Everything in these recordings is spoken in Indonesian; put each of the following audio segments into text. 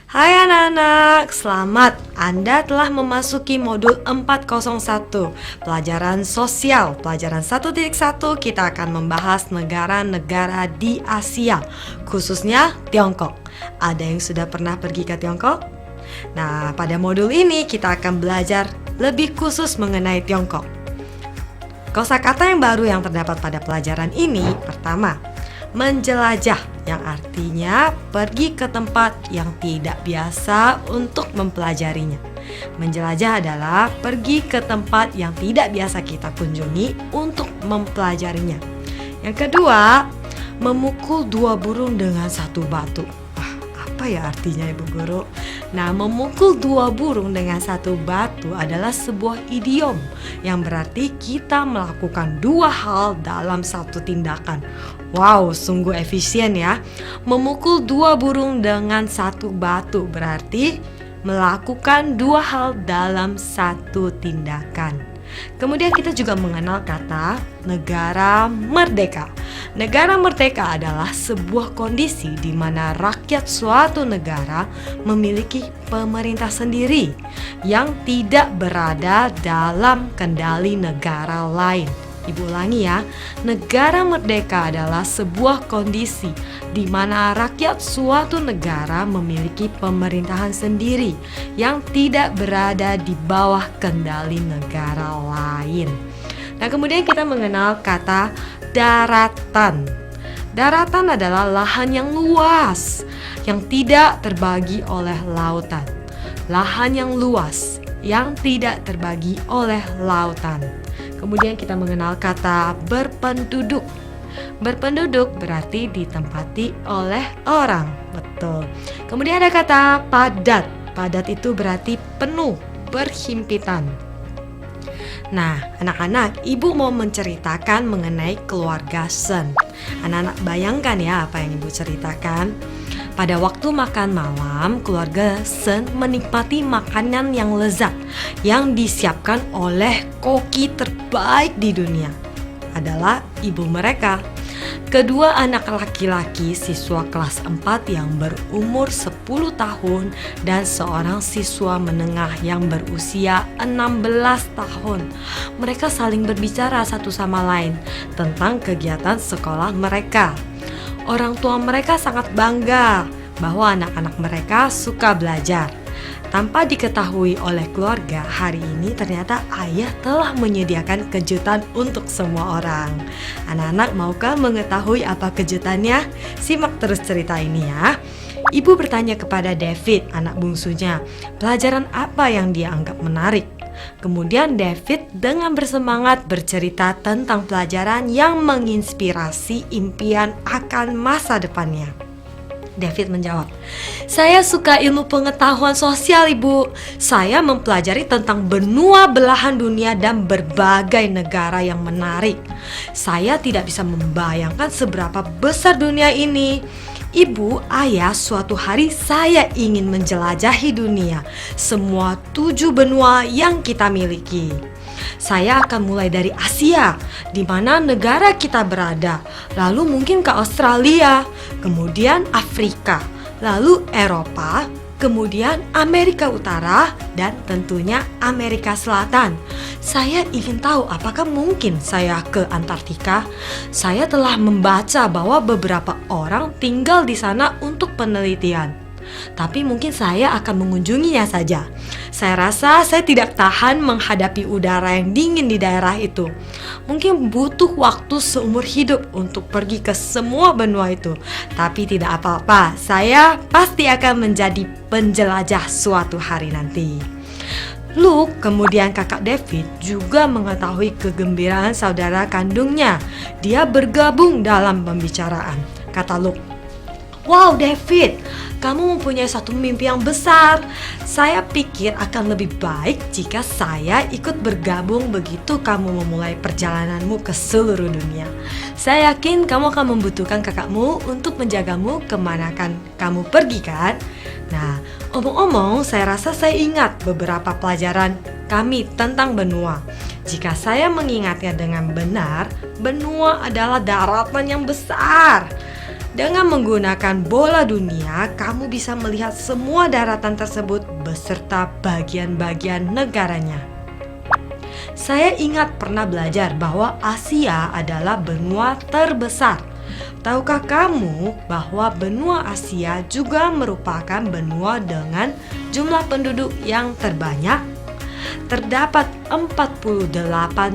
Hai anak-anak, selamat Anda telah memasuki modul 401 Pelajaran Sosial. Pelajaran 1.1 kita akan membahas negara-negara di Asia, khususnya Tiongkok. Ada yang sudah pernah pergi ke Tiongkok? Nah, pada modul ini kita akan belajar lebih khusus mengenai Tiongkok. Kosakata yang baru yang terdapat pada pelajaran ini, pertama, menjelajah, yang artinya pergi ke tempat yang tidak biasa untuk mempelajarinya. Menjelajah adalah pergi ke tempat yang tidak biasa kita kunjungi untuk mempelajarinya. Yang kedua, memukul dua burung dengan satu batu. Apa ya artinya, Ibu Guru? Nah, memukul dua burung dengan satu batu adalah sebuah idiom yang berarti kita melakukan dua hal dalam satu tindakan. Wow, sungguh efisien ya. Memukul dua burung dengan satu batu berarti melakukan dua hal dalam satu tindakan. Kemudian kita juga mengenal kata negara merdeka. Negara merdeka adalah sebuah kondisi di mana rakyat suatu negara memiliki pemerintah sendiri yang tidak berada dalam kendali negara lain. Ibu ulangi ya, negara merdeka adalah sebuah kondisi di mana rakyat suatu negara memiliki pemerintahan sendiri yang tidak berada di bawah kendali negara lain. Nah, kemudian kita mengenal kata daratan. Daratan adalah lahan yang luas yang tidak terbagi oleh lautan. Lahan yang luas yang tidak terbagi oleh lautan. Kemudian kita mengenal kata berpenduduk. Berpenduduk berarti ditempati oleh orang. Betul. Kemudian ada kata padat. Padat itu berarti penuh, berhimpitan. Nah, anak-anak, Ibu mau menceritakan mengenai keluarga Sen. Anak-anak bayangkan ya apa yang Ibu ceritakan. Pada waktu makan malam, keluarga Sen menikmati makanan yang lezat yang disiapkan oleh koki terbaik di dunia. Adalah ibu mereka. Kedua anak laki-laki siswa kelas 4 yang berumur 10 tahun dan seorang siswa menengah yang berusia 16 tahun. Mereka saling berbicara satu sama lain tentang kegiatan sekolah mereka. Orang tua mereka sangat bangga bahwa anak-anak mereka suka belajar. Tanpa diketahui oleh keluarga, hari ini ternyata ayah telah menyediakan kejutan untuk semua orang. Anak-anak, maukah mengetahui apa kejutannya? Simak terus cerita ini ya. Ibu bertanya kepada David, anak bungsunya, pelajaran apa yang dia anggap menarik. Kemudian David dengan bersemangat bercerita tentang pelajaran yang menginspirasi impian akan masa depannya. David menjawab, saya suka ilmu pengetahuan sosial, Ibu. Saya mempelajari tentang benua belahan dunia dan berbagai negara yang menarik. Saya tidak bisa membayangkan seberapa besar dunia ini. Ibu, ayah, suatu hari saya ingin menjelajahi dunia, semua 7 benua yang kita miliki. Saya akan mulai dari Asia, di mana negara kita berada, lalu mungkin ke Australia, kemudian Afrika, lalu Eropa, kemudian Amerika Utara, dan tentunya Amerika Selatan. Saya ingin tahu apakah mungkin saya ke Antartika. Saya telah membaca bahwa beberapa orang tinggal di sana untuk penelitian. Tapi mungkin saya akan mengunjunginya saja. Saya rasa saya tidak tahan menghadapi udara yang dingin di daerah itu. Mungkin butuh waktu seumur hidup untuk pergi ke semua benua itu. Tapi tidak apa-apa, saya pasti akan menjadi penjelajah suatu hari nanti. Luke, kemudian kakak David, juga mengetahui kegembiraan saudara kandungnya. Dia bergabung dalam pembicaraan. Kata Luke, wow David, kamu mempunyai satu mimpi yang besar. Saya pikir akan lebih baik jika saya ikut bergabung begitu kamu memulai perjalananmu ke seluruh dunia. Saya yakin kamu akan membutuhkan kakakmu untuk menjagamu kemanakan kamu pergi kan? Nah, omong-omong saya rasa saya ingat beberapa pelajaran kami tentang benua. Jika saya mengingatnya dengan benar, benua adalah daratan yang besar. Dengan menggunakan bola dunia, kamu bisa melihat semua daratan tersebut beserta bagian-bagian negaranya. Saya ingat pernah belajar bahwa Asia adalah benua terbesar. Tahukah kamu bahwa benua Asia juga merupakan benua dengan jumlah penduduk yang terbanyak? Terdapat 48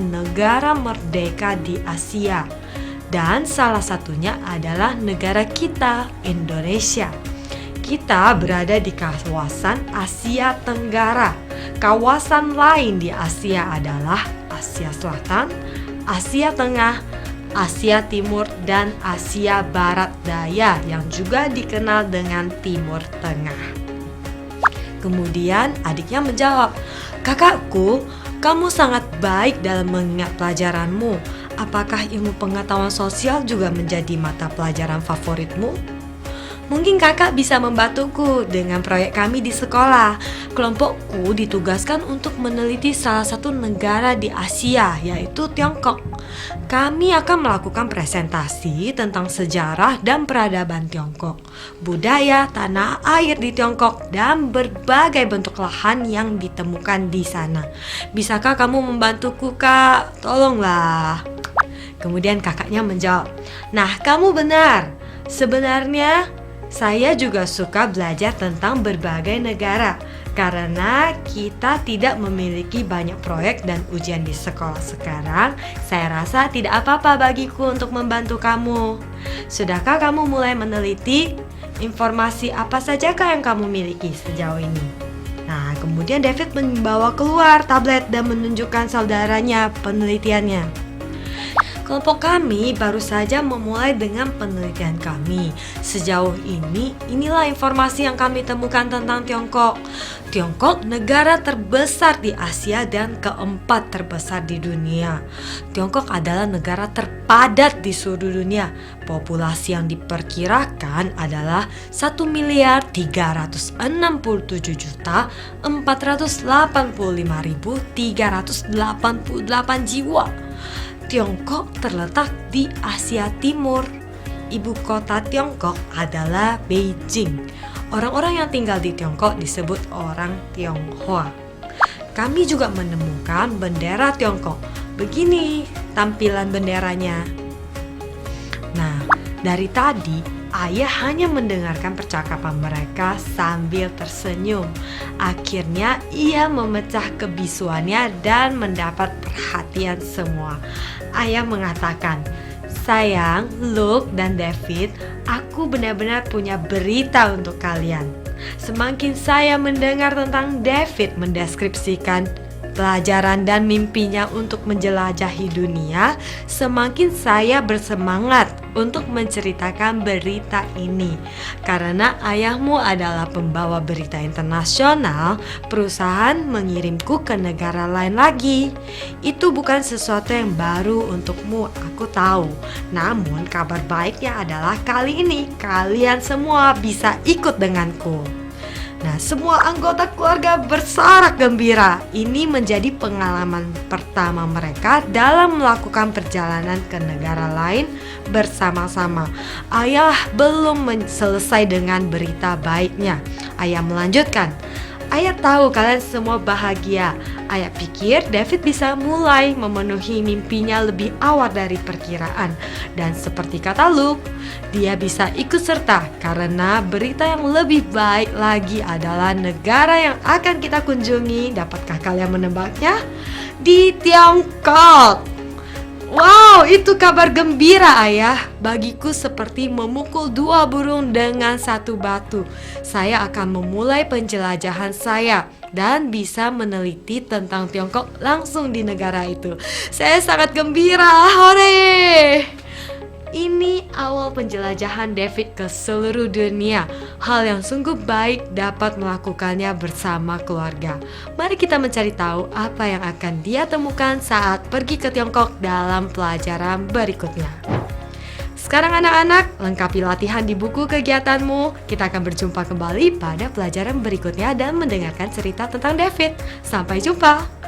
negara merdeka di Asia. Dan salah satunya adalah negara kita, Indonesia. Kita berada di kawasan Asia Tenggara. Kawasan lain di Asia adalah Asia Selatan, Asia Tengah, Asia Timur, dan Asia Barat Daya yang juga dikenal dengan Timur Tengah. Kemudian adiknya menjawab, "Kakakku, kamu sangat baik dalam mengingat pelajaranmu. Apakah ilmu pengetahuan sosial juga menjadi mata pelajaran favoritmu? Mungkin kakak bisa membantuku dengan proyek kami di sekolah. Kelompokku ditugaskan untuk meneliti salah satu negara di Asia, yaitu Tiongkok. Kami akan melakukan presentasi tentang sejarah dan peradaban Tiongkok, budaya tanah air di Tiongkok, dan berbagai bentuk lahan yang ditemukan di sana. Bisakah kamu membantuku, Kak? Tolonglah." Kemudian kakaknya menjawab, "Nah, kamu benar. Sebenarnya saya juga suka belajar tentang berbagai negara karena kita tidak memiliki banyak proyek dan ujian di sekolah sekarang. Saya rasa tidak apa-apa bagiku untuk membantu kamu. Sudahkah kamu mulai meneliti? Informasi apa sajakah yang kamu miliki sejauh ini?" Nah, kemudian David membawa keluar tablet dan menunjukkan saudaranya penelitiannya. "Kelompok kami baru saja memulai dengan penelitian kami. Sejauh ini, inilah informasi yang kami temukan tentang Tiongkok. Tiongkok negara terbesar di Asia dan keempat terbesar di dunia. Tiongkok adalah negara terpadat di seluruh dunia. Populasi yang diperkirakan adalah 1.367.485.388 jiwa. Tiongkok terletak di Asia Timur. Ibu kota Tiongkok adalah Beijing. Orang-orang yang tinggal di Tiongkok disebut orang Tionghoa. Kami juga menemukan bendera Tiongkok. Begini tampilan benderanya." Nah, dari tadi ayah hanya mendengarkan percakapan mereka sambil tersenyum. Akhirnya ia memecah kebisuannya dan mendapat perhatian semua. Ayah mengatakan, "Sayang, Luke dan David, aku benar-benar punya berita untuk kalian." Semakin saya mendengar tentang David mendeskripsikan pelajaran dan mimpinya untuk menjelajahi dunia, semakin saya bersemangat untuk menceritakan berita ini. Karena ayahmu adalah pembawa berita internasional, perusahaan mengirimku ke negara lain lagi. Itu bukan sesuatu yang baru untukmu, aku tahu. Namun kabar baiknya adalah kali ini kalian semua bisa ikut denganku. Nah, semua anggota keluarga bersorak gembira. Ini menjadi pengalaman pertama mereka dalam melakukan perjalanan ke negara lain bersama-sama. Ayah belum selesai dengan berita baiknya. Ayah melanjutkan, "Ayah tahu kalian semua bahagia. Ayah pikir David bisa mulai memenuhi mimpinya lebih awal dari perkiraan. Dan seperti kata Luke, dia bisa ikut serta karena berita yang lebih baik lagi adalah negara yang akan kita kunjungi. Dapatkah kalian menebaknya? Di Tiongkok." Wow, itu kabar gembira ayah. Bagiku seperti memukul dua burung dengan satu batu. Saya akan memulai penjelajahan saya dan bisa meneliti tentang Tiongkok langsung di negara itu. Saya sangat gembira, hore! Ini awal penjelajahan David ke seluruh dunia. Hal yang sungguh baik dapat melakukannya bersama keluarga. Mari kita mencari tahu apa yang akan dia temukan saat pergi ke Tiongkok dalam pelajaran berikutnya. Sekarang anak-anak, lengkapi latihan di buku kegiatanmu. Kita akan berjumpa kembali pada pelajaran berikutnya dan mendengarkan cerita tentang David. Sampai jumpa!